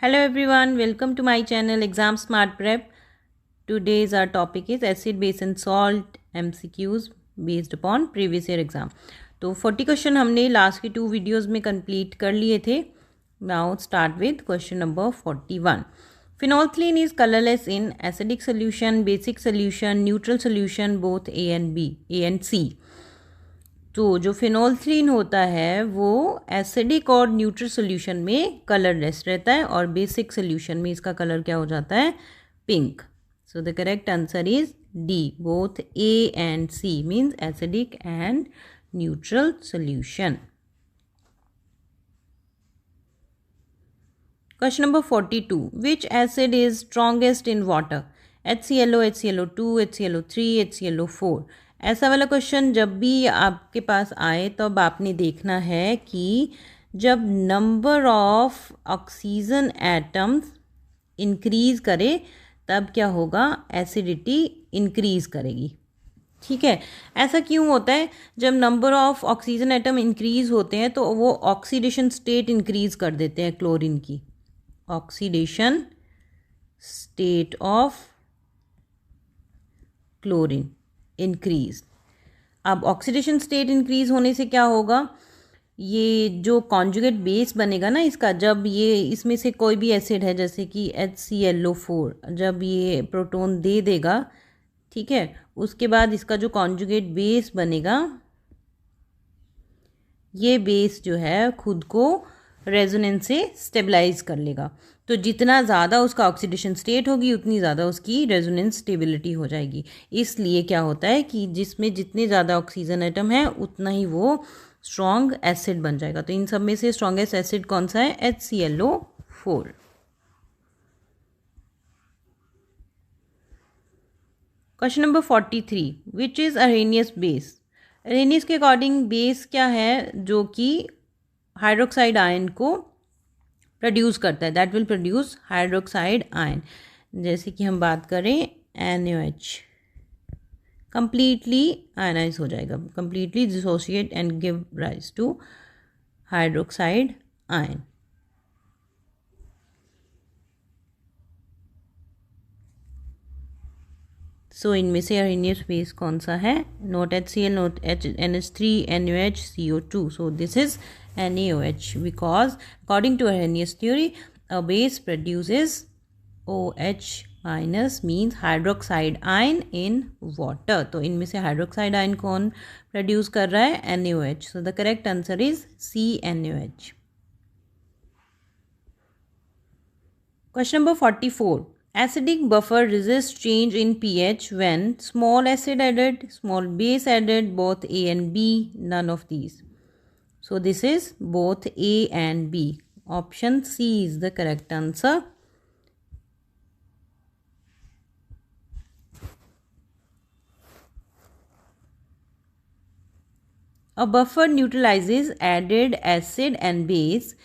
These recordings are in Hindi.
Hello everyone, welcome to my channel Exam Smart Prep. Today's our topic is acid, base and salt MCQs based upon previous year exam. तो 40 क्वेश्चन हमने लास्ट के 2 वीडियोस में कंप्लीट कर लिए थे. Now start with question number 41. Phenolphthalein is colorless in acidic solution, basic solution, neutral solution, both A and C. तो जो फिनोल्फ्थलीन होता है वो एसिडिक और न्यूट्रल सोल्यूशन में कलरलेस रहता है और बेसिक सोल्यूशन में इसका कलर क्या हो जाता है, pink. So the correct answer is D, both A and C means acidic and neutral solution. Question number 42. Which acid is strongest in water? HClO, HClO2, HClO3, HClO4. ऐसा वाला क्वेश्चन जब भी आपके पास आए तो अब आपने देखना है कि जब number of oxygen atoms increase करे तब क्या होगा, एसिडिटी इंक्रीज करेगी. ठीक है, ऐसा क्यों होता है? जब number of oxygen atom increase होते हैं तो वो ऑक्सीडेशन स्टेट इंक्रीज कर देते हैं क्लोरीन की. Oxidation state of chlorine increase. अब ऑक्सीडेशन स्टेट इंक्रीज होने से क्या होगा, ये जो कॉन्जुगेट बेस बनेगा ना इसका, जब ये इसमें से कोई भी एसिड है जैसे कि HClO4, जब ये प्रोटॉन दे देगा, ठीक है, उसके बाद इसका जो कॉन्जुगेट बेस बनेगा, ये बेस जो है खुद को रेजोनेंस से स्टेबलाइज कर लेगा. तो जितना ज़्यादा उसका ऑक्सीडेशन स्टेट होगी उतनी ज़्यादा उसकी रेजोनेंस स्टेबिलिटी हो जाएगी. इसलिए क्या होता है कि जिसमें जितने ज़्यादा ऑक्सीजन एटम है उतना ही वो स्ट्रॉन्ग एसिड बन जाएगा. तो इन सब में से स्ट्रॉन्गेस्ट एसिड कौन सा है? HClO4. Question number 43. Which is Arrhenius base? Arrhenius के अकॉर्डिंग बेस क्या है जो कि हाइड्रोक्साइड आयन को प्रोड्यूस करता है, that will produce hydroxide ion. जैसे कि हम बात करें NaOH, कंप्लीटली आयनाइज हो जाएगा, completely dissociate and give rise to hydroxide ion. So इनमें से अरेनियस बेस कौन सा है? Not HCl, not NH3, NaOH, CO2. So this is NaOH because according to Arrhenius theory a base produces OH minus means hydroxide ion in water. तो इनमें से हाइड्रोक्साइड आयन कौन प्रोड्यूस कर रहा है? NaOH. So the correct answer is C, NaOH. Question number 44. Acidic buffer resists change in pH when small acid added, small base added, both A and B, none of these. So this is both A and B. Option C is the correct answer. A buffer neutralizes added acid and base.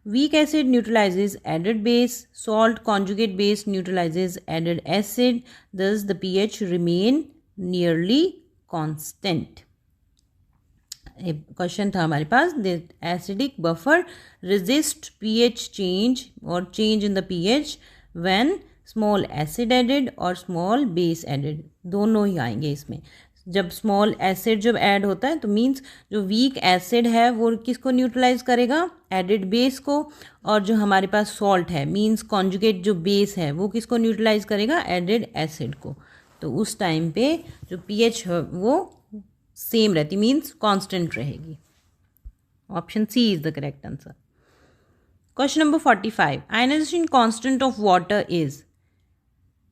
Weak acid neutralizes added base. Salt conjugate base neutralizes added acid. Thus the pH remain nearly constant. Question था हमारे पास, the acidic buffer resist pH change और change in the pH when small acid added और स्मॉल बेस एडेड, दोनों ही आएंगे इसमें. जब स्मॉल एसिड जब ऐड होता है तो मींस जो वीक एसिड है वो किसको न्यूट्रलाइज करेगा? एडेड बेस को. और जो हमारे पास सॉल्ट है मींस कॉन्जुगेट जो बेस है वो किसको न्यूट्रलाइज करेगा? एडेड एसिड को. तो उस टाइम पे जो पीएच है वो सेम रहती, मीन्स कांस्टेंट रहेगी. Option C is the correct answer. Question number 45. Ionisation constant of water is?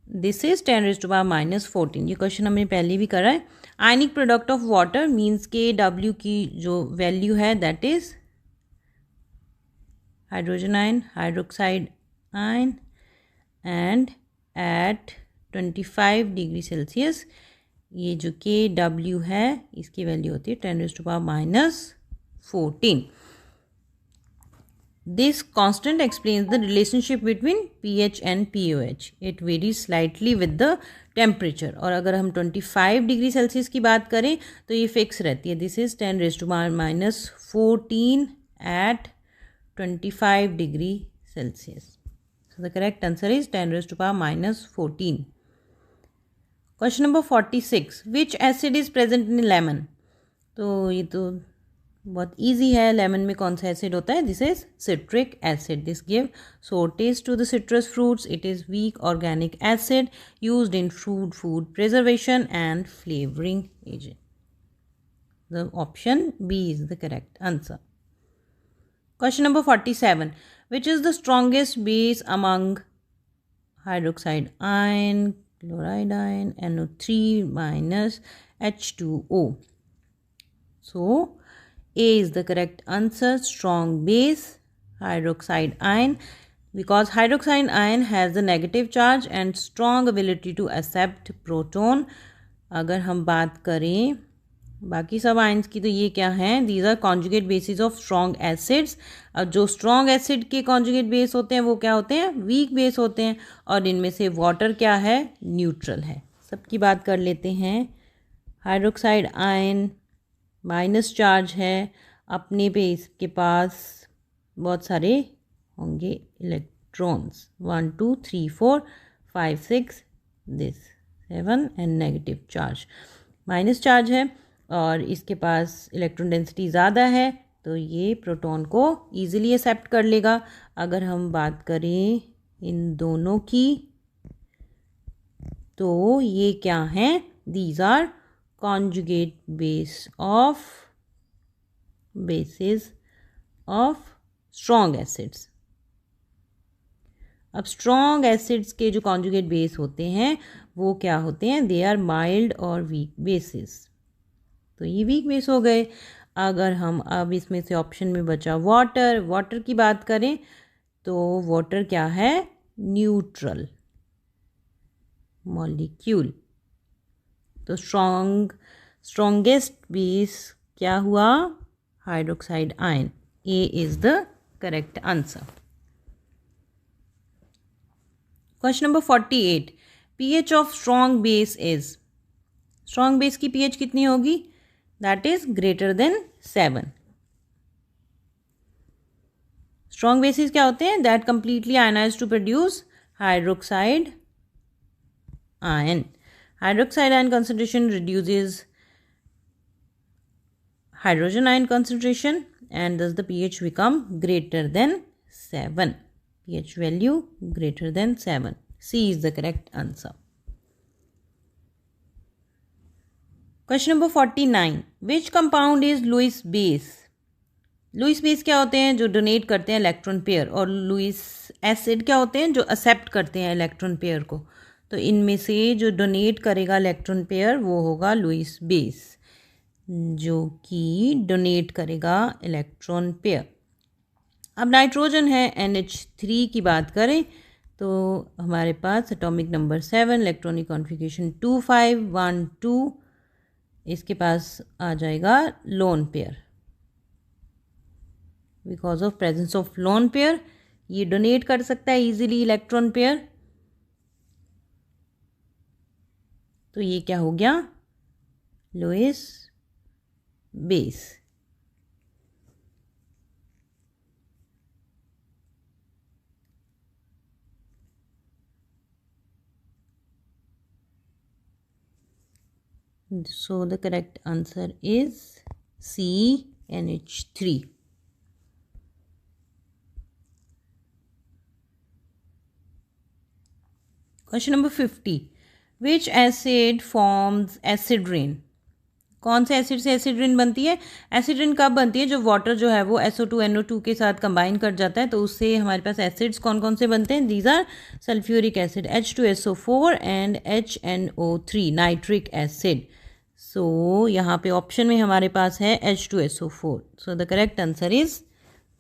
This is 10⁻⁻14. ये क्वेश्चन हमने पहले भी करा है. Ionic product of water means Kw की जो वैल्यू है that is hydrogen ion, hydroxide ion, and at 25 degree Celsius ये जो Kw है इसकी वैल्यू होती है 10⁻⁻14. This constant explains the relationship between pH and pOH. It varies slightly with the temperature. और अगर हम 25 डिग्री सेल्सियस की बात करें तो ये फिक्स रहती है. This is 10⁻⁻14 at 25 degree Celsius. So the correct answer is 10 raised to power minus 14. Question number 46. Which acid is present in lemon? तो ये तो बहुत easy है. लेमन में कौन सा एसिड होता है? This is citric acid. This give sour taste to the citrus fruits. It is weak organic acid used in food preservation and flavoring agent. The option B is the correct answer. Question number 47. Which is the strongest base among hydroxide ion, chloride ion, NO3 minus H2O? So, A is the correct answer. Strong base, hydroxide ion, because hydroxide ion has a negative charge and strong ability to accept proton. अगर हम बात करें बाकी सब आयंस की तो ये क्या हैं? These are conjugate bases of strong acids. अब जो स्ट्रॉन्ग एसिड के कॉन्जुगेट बेस होते हैं वो क्या होते हैं? वीक बेस होते हैं. और इनमें से वाटर क्या है? न्यूट्रल है. सबकी बात कर लेते हैं. हाइड्रोक्साइड आयन माइनस चार्ज है. अपने पे इसके पास बहुत सारे होंगे electrons. 1 2 3 4 5 6 this 7 and negative charge. Minus charge है और इसके पास इलेक्ट्रॉन डेंसिटी ज़्यादा है तो ये प्रोटॉन को ईजिली एक्सेप्ट कर लेगा. अगर हम बात करें इन दोनों की तो ये क्या हैं? These are conjugate bases of strong acids. अब स्ट्रॉन्ग एसिड्स के जो कॉन्जुगेट बेस होते हैं वो क्या होते हैं? दे आर माइल्ड और वीक बेसिस. तो ये वीक बेस हो गए. अगर हम अब इसमें से ऑप्शन में बचा वाटर की बात करें तो वाटर क्या है? Neutral molecule. तो स्ट्रॉन्गेस्ट बेस क्या हुआ? Hydroxide ion. A is the correct answer. Question number 48. PH of strong base is. Strong base की पीएच कितनी होगी? That is greater than 7. Strong bases क्या होते हैं? That completely ionise to produce hydroxide ion. Hydroxide ion concentration reduces hydrogen ion concentration and thus the pH become greater than 7. pH value greater than 7. C is the correct answer. Question number 49. Which compound is Lewis base? Lewis base क्या होते हैं? जो डोनेट करते हैं इलेक्ट्रॉन पेयर. और लुइस एसिड क्या होते हैं? जो एक्सेप्ट करते हैं इलेक्ट्रॉन पेयर को. तो इनमें से जो डोनेट करेगा इलेक्ट्रॉन पेयर वो होगा लुइस बेस, जो कि डोनेट करेगा इलेक्ट्रॉन पेयर. अब नाइट्रोजन है NH3 की बात करें तो हमारे पास एटॉमिक नंबर 7, इलेक्ट्रॉनिक कॉन्फ़िगरेशन 2 5 1 2. इसके पास आ जाएगा lone pair. Because of presence of lone pair ये डोनेट कर सकता है इजीली इलेक्ट्रॉन पेयर. तो ये क्या हो गया? Lewis base. So the correct answer is C, NH3. Question number 50. Which acid forms acid rain? कौन से एसिड से एसिड रेन बनती है? एसिड रेन कब बनती है? जब वाटर जो है वो SO2 के साथ कंबाइन कर जाता है तो उससे हमारे पास एसिड्स कौन कौन से बनते हैं? These are sulphuric acid H2SO4 and HNO3 nitric acid. So यहाँ पे ऑप्शन में हमारे पास है H2SO4. So the correct answer is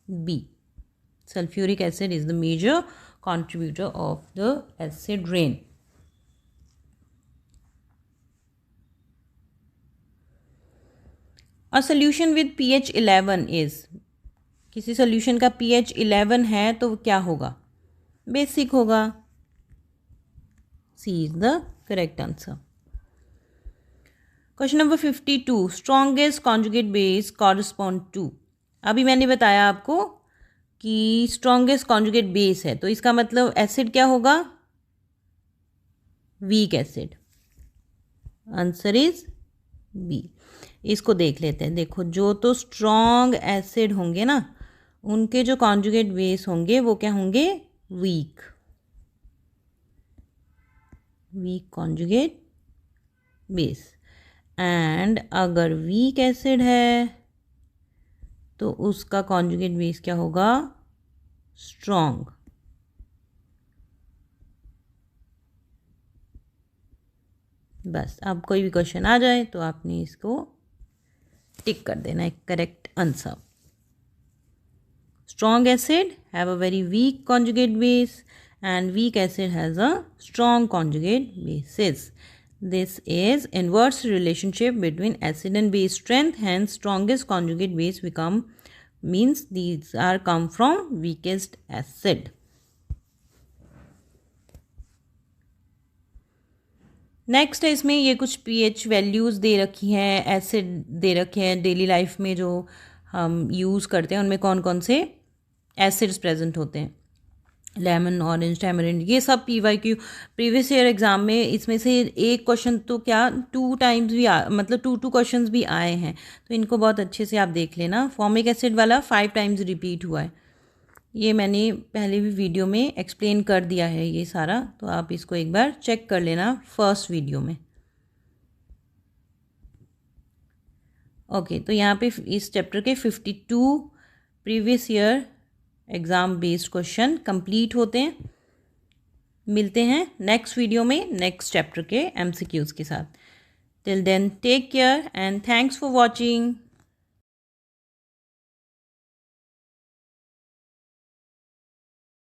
B. Sulphuric acid is the major contributor of the acid rain. A solution with pH 11 is. किसी सॉल्यूशन का pH 11 है तो क्या होगा? बेसिक होगा. C is the correct answer. Question number 52. Strongest conjugate base correspond to. अभी मैंने बताया आपको कि स्ट्रॉन्गेस्ट कॉन्जुगेट बेस है, तो इसका मतलब एसिड क्या होगा? Weak acid. Answer is B. इसको देख लेते हैं। देखो, जो तो स्ट्रॉन्ग एसिड होंगे ना, उनके जो कॉन्जुगेट बेस होंगे वो क्या होंगे? Weak. Weak conjugate base. And अगर वीक एसिड है तो उसका कॉन्जुगेट बेस क्या होगा? स्ट्रॉन्ग। बस, अब कोई भी क्वेश्चन आ जाए तो आपने इसको टिक कर देना है correct answer. Strong acid have a very weak conjugate base and weak acid has a strong conjugate bases. This is inverse relationship between acid and base strength, hence strongest conjugate base means these are come from weakest acid. Next है, इसमें ये कुछ pH वैल्यूज़ दे रखी हैं, एसिड दे रखे हैं डेली लाइफ में जो हम यूज़ करते हैं, उनमें कौन कौन से एसिड्स प्रेजेंट होते हैं। लेमन, ऑरेंज, टैमरिंड, ये सब PYQ प्रीवियस ईयर एग्जाम में इसमें से एक क्वेश्चन तो क्या 2 टाइम्स भी मतलब 2 क्वेश्चंस भी आए हैं, तो इनको बहुत अच्छे से आप देख लेना। फॉर्मिक एसिड वाला 5 टाइम्स रिपीट हुआ है, ये मैंने पहले भी वीडियो में एक्सप्लेन कर दिया है ये सारा, तो आप इसको एक बार चेक कर लेना फर्स्ट वीडियो में। ओके, तो यहाँ पे इस चैप्टर के 52 previous year exam based question complete होते हैं। मिलते हैं नेक्स्ट वीडियो में नेक्स्ट चैप्टर के MCQs के साथ। Till then take care and thanks for watching.